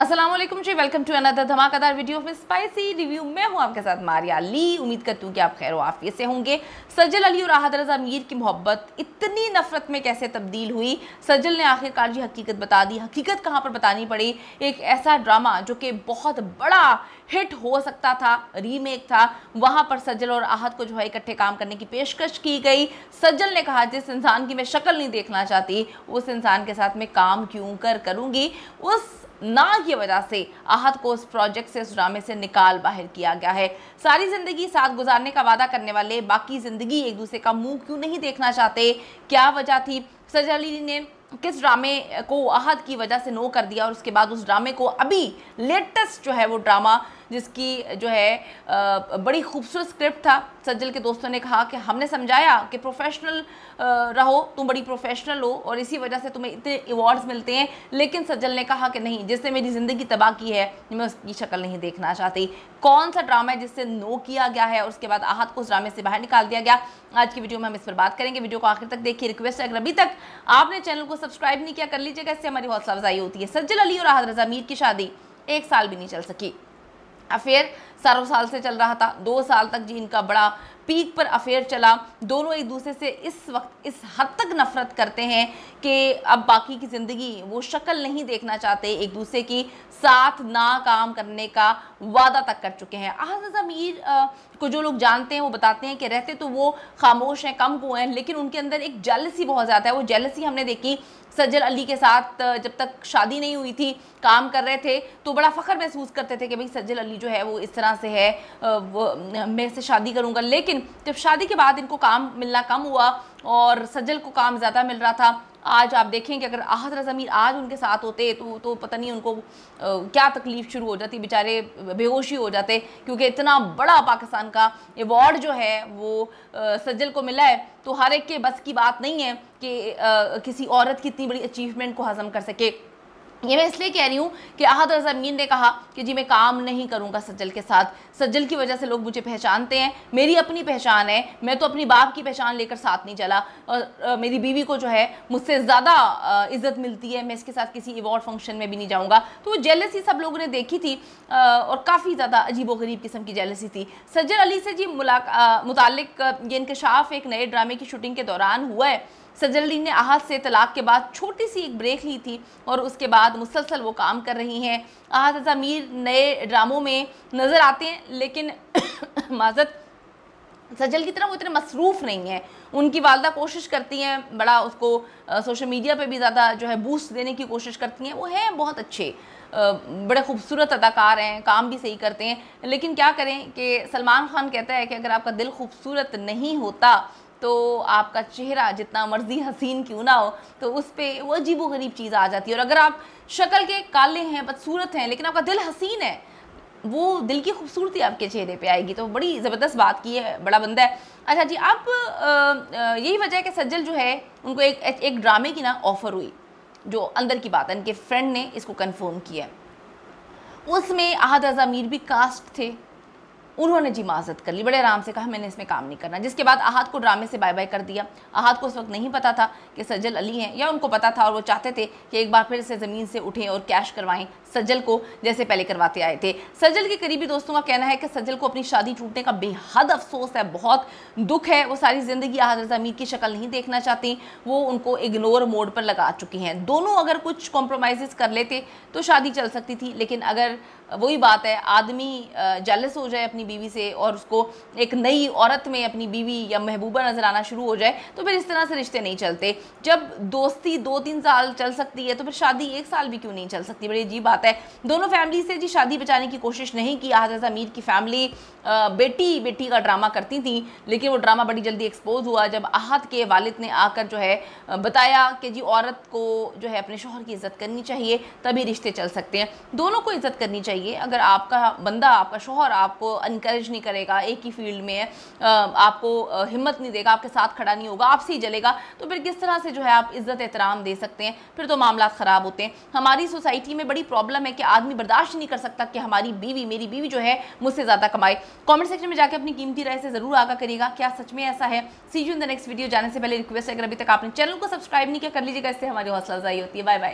अस्सलाम वालेकुम जी, welcome to another धमाकेदार वीडियो में स्पाइसी रिव्यू। मैं हूं आपके साथ मारिया ली। उम्मीद करती हूँ कि आप खैर आफियत से होंगे। सज्जल अली और आहत रज़ा मीर की मोहब्बत इतनी नफरत में कैसे तब्दील हुई? सज्जल ने आखिरकार जी हकीकत बता दी। हकीकत कहाँ पर बतानी पड़ी? एक ऐसा ड्रामा जो कि बहुत बड़ा हिट हो सकता था, रीमेक था, वहाँ पर सज्जल और आहत को जो है इकट्ठे काम करने की पेशकश की गई। सज्जल ने कहा जिस इंसान की मैं शक्ल नहीं देखना चाहती उस इंसान के साथ मैं काम क्यों करूँगी। उस ना की वजह से आहत को उस प्रोजेक्ट से, उस ड्रामे से निकाल बाहर किया गया है। सारी जिंदगी साथ गुजारने का वादा करने वाले बाकी जिंदगी एक दूसरे का मुंह क्यों नहीं देखना चाहते? क्या वजह थी? सज्जल अली ने किस ड्रामे को आहत की वजह से नो कर दिया और उसके बाद उस ड्रामे को अभी लेटेस्ट जो है वो ड्रामा जिसकी जो है बड़ी खूबसूरत स्क्रिप्ट था। सज्जल के दोस्तों ने कहा कि हमने समझाया कि प्रोफेशनल रहो, तुम बड़ी प्रोफेशनल हो और इसी वजह से तुम्हें इतने अवार्ड्स मिलते हैं, लेकिन सज्जल ने कहा कि नहीं, जिसने मेरी ज़िंदगी तबाह की है मैं उसकी शक्ल नहीं देखना चाहती। कौन सा ड्रामा है जिससे नो किया गया है और उसके बाद आहत को उस ड्रामे से बाहर निकाल दिया गया? आज की वीडियो में हम इस पर बात करेंगे। वीडियो को आखिर तक देखिए। रिक्वेस्ट है, अगर अभी तक आपने चैनल को सब्सक्राइब नहीं किया कर लीजिएगा, इससे हमारी हौसला अफजाई होती है। सज्जल अली और आहत रज़ा मीर की शादी 1 साल भी नहीं चल सकी। अफेयर सालों साल से चल रहा था। 2 साल तक जी इनका बड़ा पीक पर अफेयर चला। दोनों एक दूसरे से इस वक्त इस हद तक नफरत करते हैं कि अब बाकी की ज़िंदगी वो शक्ल नहीं देखना चाहते, एक दूसरे की साथ ना काम करने का वादा तक कर चुके हैं। आहत रज़ा मीर को जो लोग जानते हैं वो बताते हैं कि रहते तो वो खामोश हैं, कम को हैं, लेकिन उनके अंदर एक जेलसी बहुत ज़्यादा है। वो जेलसी हमने देखी सज्जल अली के साथ जब तक शादी नहीं हुई थी, काम कर रहे थे तो बड़ा फ़ख्र महसूस करते थे कि भाई सज्जल अली जो है वो इस तरह से है, मैं इससे शादी करूँगा। लेकिन जब शादी के बाद इनको काम मिलना कम हुआ और सज्जल को काम ज़्यादा मिल रहा था। आज आप देखें कि अगर आहत रज़ा मीर आज उनके साथ होते तो पता नहीं उनको क्या तकलीफ़ शुरू हो जाती, बेचारे बेहोशी हो जाते, क्योंकि इतना बड़ा पाकिस्तान का अवार्ड जो है वो सज्जल को मिला है। तो हर एक के बस की बात नहीं है कि किसी औरत की इतनी बड़ी अचीवमेंट को हज़म कर सके। ये मैं इसलिए कह रही हूँ कि आहत रज़ा मीर ने कहा कि जी मैं काम नहीं करूँगा सज्जल के साथ। सज्जल की वजह से लोग मुझे पहचानते हैं, मेरी अपनी पहचान है, मैं तो अपनी बाप की पहचान लेकर साथ नहीं चला और मेरी बीवी को जो है मुझसे ज़्यादा इज्जत मिलती है, मैं इसके साथ किसी अवार्ड फंक्शन में भी नहीं जाऊँगा। तो वो जेलसी सब लोगों ने देखी थी और काफ़ी ज़्यादा अजीबोगरीब किस्म की जेलसी थी। सज्जल अली से जी मुताल्लिक ये इंकशाफ एक नए ड्रामे की शूटिंग के दौरान हुआ है। सज्जल अली ने आहत से तलाक के बाद छोटी सी एक ब्रेक ली थी और उसके बाद मुसलसल वो काम कर रही हैं। आहत रज़ा मीर नए ड्रामों में नज़र आते हैं, लेकिन माज़रत सज्जल की तरह वो इतने मसरूफ़ नहीं है। उनकी वालदा कोशिश करती हैं, बड़ा उसको सोशल मीडिया पे भी ज़्यादा जो है बूस्ट देने की कोशिश करती हैं। वो हैं बहुत अच्छे, बड़े खूबसूरत अदाकार हैं, काम भी सही करते हैं, लेकिन क्या करें कि सलमान खान कहता है कि अगर आपका दिल खूबसूरत नहीं होता तो आपका चेहरा जितना मर्जी हसीन क्यों ना हो तो उस पर वो अजीबो गरीब चीज़ आ जाती है। और अगर आप शक्ल के काले हैं, बदसूरत हैं, लेकिन आपका दिल हसीन है, वो दिल की खूबसूरती आपके चेहरे पे आएगी। तो बड़ी ज़बरदस्त बात की है, बड़ा बंदा है। अच्छा जी, अब यही वजह है कि सज्जल जो है उनको एक ड्रामे की ना ऑफ़र हुई, जो अंदर की बात है, इनके फ्रेंड ने इसको कन्फर्म किया। उसमें आहत रज़ा मीर भी कास्ट थे। उन्होंने जी माजत कर ली, बड़े आराम से कहा मैंने इसमें काम नहीं करना, जिसके बाद आहत को ड्रामे से बाय बाय कर दिया। आहत को उस वक्त नहीं पता था कि सज्जल अली हैं, या उनको पता था और वो चाहते थे कि एक बार फिर से ज़मीन से उठें और कैश करवाएं सज्जल को, जैसे पहले करवाते आए थे। सज्जल के करीबी दोस्तों का कहना है कि सज्जल को अपनी शादी टूटने का बेहद अफसोस है, बहुत दुख है। वो सारी ज़िंदगी आहत रज़ा मीर की शक्ल नहीं देखना चाहती, वो उनको इग्नोर मोड पर लगा चुकी हैं। दोनों अगर कुछ कॉम्प्रोमाइज़ कर लेते तो शादी चल सकती थी, लेकिन अगर वही बात है, आदमी जेलस हो जाए अपनी बीवी से और उसको एक नई औरत में अपनी बीवी या महबूबा नजर आना शुरू हो जाए तो फिर इस तरह से रिश्ते नहीं चलते। जब दोस्ती 2-3 साल चल सकती है तो फिर शादी 1 साल भी क्यों नहीं चल सकती? बड़ी अजीब बात है। दोनों फैमिली से जी शादी बचाने की कोशिश नहीं की। आहत रज़ा मीर की फैमिली बेटी का ड्रामा करती थी, लेकिन वो ड्रामा बड़ी जल्दी एक्सपोज हुआ जब आहत के वालिद ने आकर जो है बताया कि जी औरत को जो है अपने शौहर की इज़्ज़त करनी चाहिए, तभी रिश्ते चल सकते हैं। दोनों को इज़्ज़त करनी चाहिए। अगर आपका बंदा, आपका शौहर आपको इनकरेज नहीं करेगा, एक ही फील्ड में है, आपको हिम्मत नहीं देगा, आपके साथ खड़ा नहीं होगा, आपसे ही जलेगा, तो फिर किस तरह से जो है आप इज़्ज़त एहतराम दे सकते हैं? फिर तो मामला ख़राब होते हैं। हमारी सोसाइटी में बड़ी प्रॉब्लम है कि आदमी बर्दाश्त नहीं कर सकता कि हमारी बीवी, मेरी बीवी जो है मुझसे ज़्यादा कमाए। कमेंट सेक्शन में जाकर अपनी कीमती राय से ज़रूर आगाह करिएगा, क्या सच में ऐसा है? See you in the next video. जाने से पहले रिक्वेस्ट है, अगर अभी तक आपने चैनल को सब्सक्राइब नहीं किया कर लीजिएगा, इससे हमारी हौसला अफजाई होती है। Bye bye.